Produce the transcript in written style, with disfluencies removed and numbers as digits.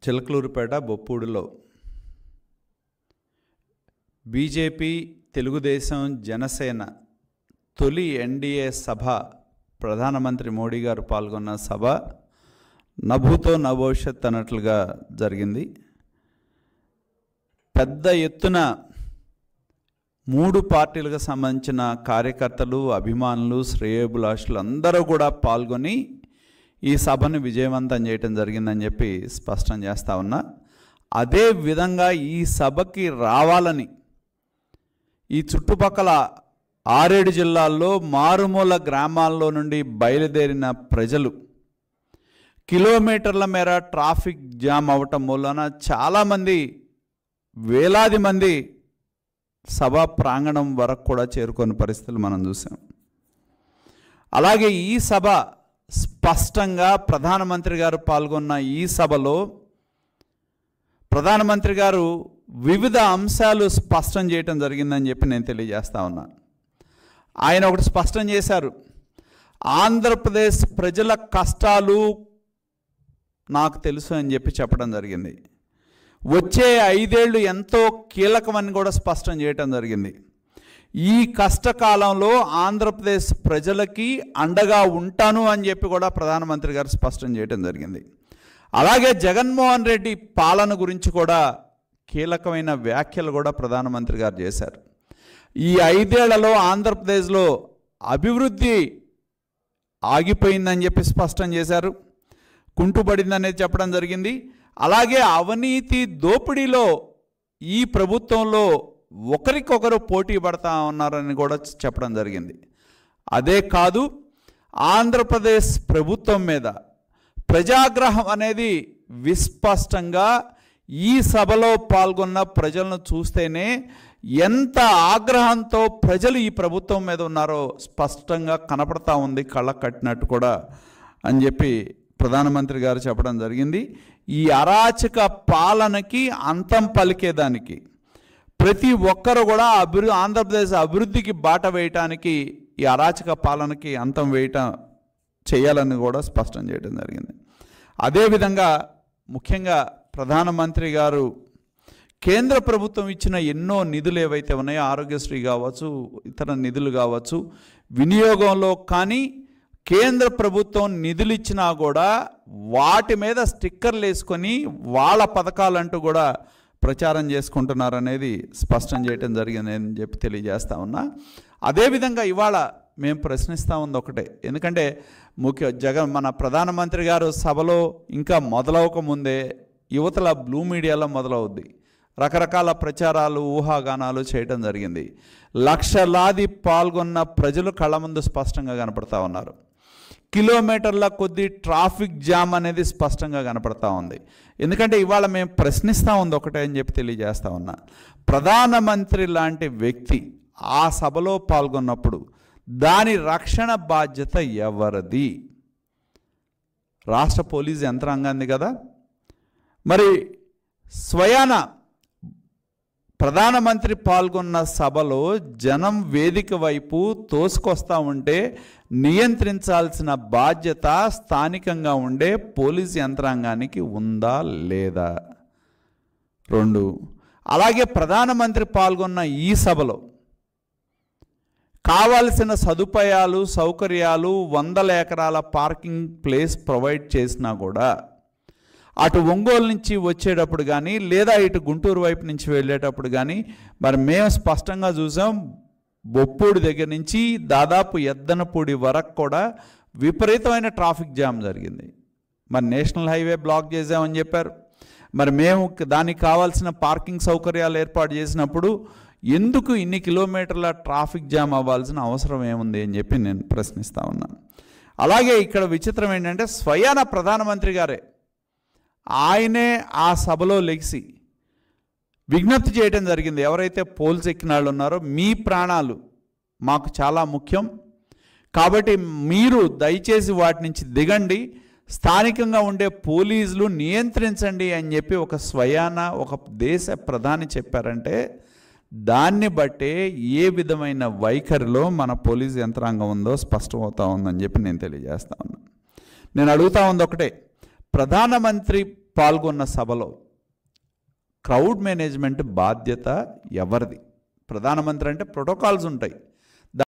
Chilakaluripet బొప్పూడిలో BJP, Telugu Desam, Janasena తొలి NDA సభ, ప్రధానమంత్రి మోడీ గారు పాల్గొన్న సభ నభూతో నభవిష్యత్ అన్నట్లుగా జరిగింది. పెద్ద ఎత్తున 3 పార్టీలకు సంబంధించిన కార్యకర్తలు, అభిమానులు, శ్రేయోభిలాషులు అందరూ కూడా పాల్గొని ఈ సభను విజయవంతం చేయడం జరిగిందని చెప్పి స్పష్టం చేస్తా ఉన్నా. అదే విధంగా ఈ సభకి రావాలని ఈ చుట్టుపక్కల 6-7 జిల్లాల్లో మారుమూల గ్రామాల్లో నుండి బయలుదేరిన ప్రజలు కిలోమీటర్ల మేర ట్రాఫిక్ జామ్ అవటం వలన చాలామంది, వేలాది మంది సభా ప్రాంగణం వరకు కూడా చేరుకునే పరిస్థితులు మనం చూసాం. అలాగే ఈ సభ స్పష్టంగా ప్రధానమంత్రి గారు పాల్గొన్న ఈ సభలో ప్రధానమంత్రి గారు వివిధ అంశాలు స్పష్టం చేయటం జరిగిందని చెప్పి నేను తెలియజేస్తా ఉన్నాను. ఆయన ఒకటి స్పష్టం చేశారు, ఆంధ్రప్రదేశ్ ప్రజల కష్టాలు నాకు తెలుసు అని చెప్పి చెప్పడం జరిగింది. వచ్చే 5 ఏళ్ళు ఎంతో కీలకమని కూడా స్పష్టం చేయటం జరిగింది. ఈ కష్టకాలంలో ఆంధ్రప్రదేశ్ ప్రజలకి అండగా ఉంటాను అని చెప్పి కూడా ప్రధానమంత్రి గారు స్పష్టం చేయటం జరిగింది. అలాగే జగన్మోహన్ రెడ్డి పాలన గురించి కూడా కీలకమైన వ్యాఖ్యలు కూడా ప్రధానమంత్రి గారు చేశారు. ఈ 5 ఏళ్లలో ఆంధ్రప్రదేశ్లో అభివృద్ధి ఆగిపోయిందని చెప్పి స్పష్టం చేశారు, కుంటుపడిందనేది చెప్పడం జరిగింది. అలాగే అవినీతి దోపిడీలో ఈ ప్రభుత్వంలో ఒకరికొకరు పోటీ పడతా ఉన్నారని కూడా చెప్పడం జరిగింది. అదే కాదు, ఆంధ్రప్రదేశ్ ప్రభుత్వం మీద ప్రజాగ్రహం అనేది విస్పష్టంగా ఈ సభలో పాల్గొన్న ప్రజలను చూస్తేనే ఎంత ఆగ్రహంతో ప్రజలు ఈ ప్రభుత్వం మీద ఉన్నారో స్పష్టంగా కనపడతా ఉంది, కళ్ళ కట్టినట్టు కూడా అని చెప్పి ప్రధానమంత్రి గారు చెప్పడం జరిగింది. ఈ అరాచక పాలనకి అంతం పలికేదానికి ప్రతి ఒక్కరు కూడా ఆంధ్రప్రదేశ్ అభివృద్ధికి బాట వేయటానికి, ఈ అరాచక పాలనకి అంతం చేయాలని కూడా స్పష్టం చేయడం జరిగింది. అదేవిధంగా ముఖ్యంగా ప్రధానమంత్రి గారు కేంద్ర ప్రభుత్వం ఇచ్చిన ఎన్నో నిధులు ఏవైతే ఉన్నాయో, ఆరోగ్యశ్రీ కావచ్చు, ఇతర నిధులు కావచ్చు, వినియోగంలో కానీ కేంద్ర ప్రభుత్వం నిధులు ఇచ్చినా కూడా వాటి మీద స్టిక్కర్లు వేసుకొని వాళ్ళ పథకాలంటూ కూడా ప్రచారం చేసుకుంటున్నారనేది స్పష్టం చేయడం జరిగిందని చెప్పి తెలియజేస్తా ఉన్నా. అదేవిధంగా ఇవాళ మేము ప్రశ్నిస్తూ ఉంది ఒకటే, ఎందుకంటే మన ప్రధానమంత్రి గారు సభలో ఇంకా మొదలవకముందే యువతల బ్లూ మీడియాలో మొదలవుద్ది, రకరకాల ప్రచారాలు, ఊహాగానాలు చేయడం జరిగింది. లక్షలాది పాల్గొన్న ప్రజలు కళ్ళ ముందు స్పష్టంగా కనపడతా ఉన్నారు. కిలోమీటర్ల కొద్దీ ట్రాఫిక్ జామ్ అనేది స్పష్టంగా కనపడతా ఉంది. ఎందుకంటే ఇవాళ మేము ప్రశ్నిస్తూ ఉంది ఒకటే అని చెప్పి తెలియజేస్తా ఉన్నా, ప్రధానమంత్రి లాంటి వ్యక్తి ఆ సభలో పాల్గొన్నప్పుడు దాని రక్షణ బాధ్యత ఎవరిది? రాష్ట్ర పోలీసు యంత్రాంగాన్ని కదా. మరి స్వయాన ప్రధానమంత్రి పాల్గొన్న సభలో జనం వేదిక వైపు తోసుకొస్తూ ఉంటే నియంత్రించాల్సిన బాధ్యత స్థానికంగా ఉండే పోలీసు యంత్రాంగానికి ఉందా లేదా? 2, అలాగే ప్రధానమంత్రి పాల్గొన్న ఈ సభలో కావాల్సిన సదుపాయాలు, సౌకర్యాలు, 100 ఎకరాల పార్కింగ్ ప్లేస్ ప్రొవైడ్ చేసినా కూడా అటు ఒంగోలు నుంచి వచ్చేటప్పుడు కానీ లేదా ఇటు గుంటూరు వైపు నుంచి వెళ్ళేటప్పుడు కానీ మరి మేము స్పష్టంగా చూసాం, బొప్పూడి దగ్గర నుంచి దాదాపు ఎద్దనపూడి వరకు కూడా విపరీతమైన ట్రాఫిక్ జామ్ జరిగింది. మరి నేషనల్ హైవే బ్లాక్ చేసామని చెప్పారు. మరి మేము దానికి కావాల్సిన పార్కింగ్ సౌకర్యాలు ఏర్పాటు చేసినప్పుడు ఎందుకు ఇన్ని కిలోమీటర్ల ట్రాఫిక్ జామ్ అవ్వాల్సిన అవసరం ఏముంది అని చెప్పి నేను ప్రశ్నిస్తూ ఉన్నాను. అలాగే ఇక్కడ విచిత్రం ఏంటంటే స్వయాన ప్రధానమంత్రి గారే ఆయనే ఆ సభలో లెగిసి విజ్ఞప్తి చేయడం జరిగింది, ఎవరైతే పోల్స్ ఎక్కిన వాళ్ళు ఉన్నారో మీ ప్రాణాలు మాకు చాలా ముఖ్యం, కాబట్టి మీరు దయచేసి వాటి నుంచి దిగండి, స్థానికంగా ఉండే పోలీసులు నియంత్రించండి అని చెప్పి ఒక స్వయాన ఒక దేశ ప్రధాని చెప్పారంటే దాన్ని బట్టే ఏ విధమైన వైఖరిలో మన పోలీసు యంత్రాంగం ఉందో స్పష్టమవుతా ఉందని చెప్పి నేను తెలియజేస్తా ఉన్నాను. నేను అడుగుతా ఉంది ఒకటే, ప్రధానమంత్రి పాల్గొన్న సభలో క్రౌడ్ మేనేజ్మెంట్ బాధ్యత ఎవరిది? ప్రధానమంత్రి అంటే ప్రోటోకాల్స్ ఉంటాయి,